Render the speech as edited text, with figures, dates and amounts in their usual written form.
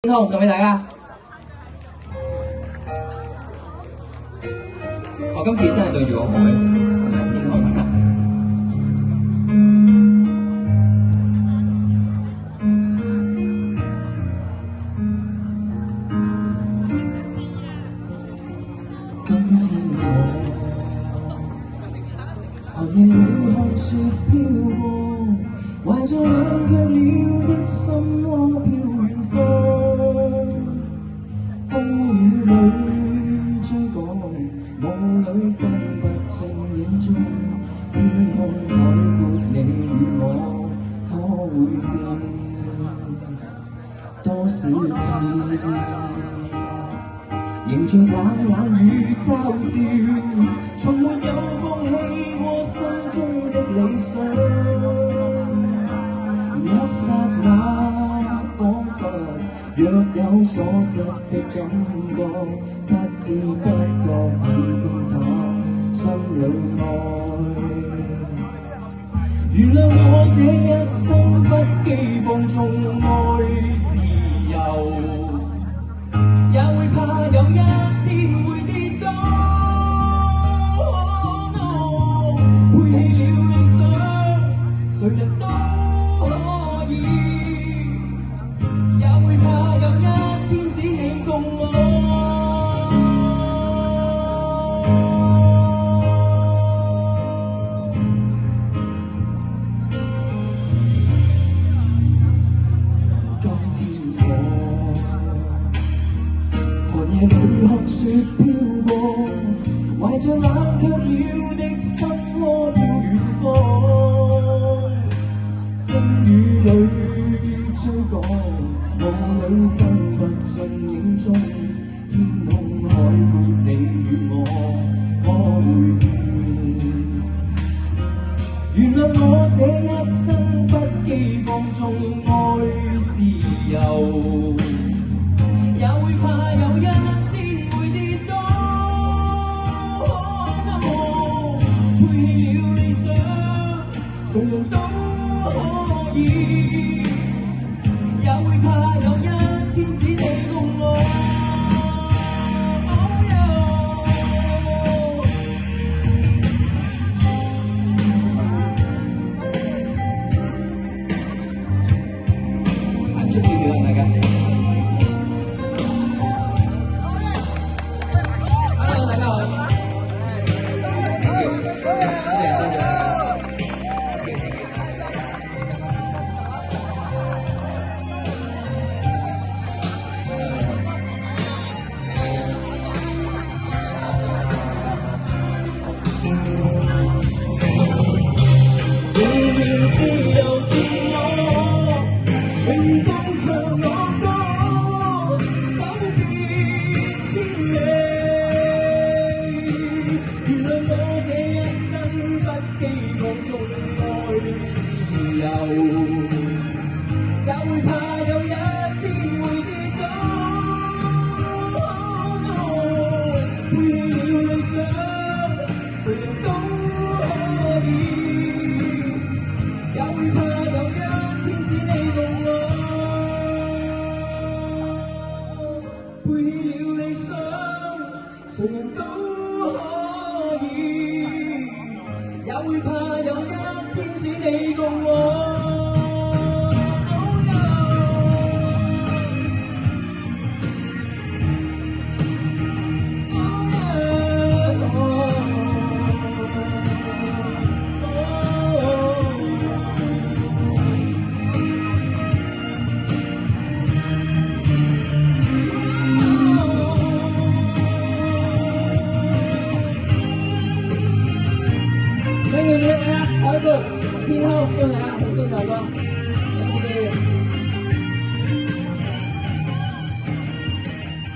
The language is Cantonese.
天空送俾大家。我今次真係對住個海同埋天空。今天我寒夜裏看雪飄過，懷着冷卻了的心窩飄遠方。風雨裏追趕，夢裏分不清影蹤。天空海闊，你與我可會變多少次？迎着冷雨嘲笑，從沒有放棄過心中的理想。一剎那彷彿若有所失的感覺，不知不覺已變淡心裏愛。原諒我這一生不羈放縱愛自由，也會怕有一天會跌倒。背棄了理想，誰人都可以，也會怕有一天只你共我。今天我寒夜裏看雪飄過，懷着冷卻了的心窩飄遠方。風雨裏追趕，夢裏分不盡影蹤。天空海闊，你與我可會變？原諒我這一生不羈放縱愛自由，也會怕有一天會跌倒。背棄了理想，誰人都可以，也會怕有一天只你共我。行出少少啦，大家。Hello， 大家好。永遠自由自我，永遠共唱我歌，走遍千里。原諒我這一生不羈放縱愛自由，也會怕有一天會跌倒。背棄了理想，誰人都可以，也會怕有一天只你共我。背棄了理想，誰人都可以，也會怕有一天只你共我。Thank you， 大家，下一個天空，歡迎大家，歡迎大家。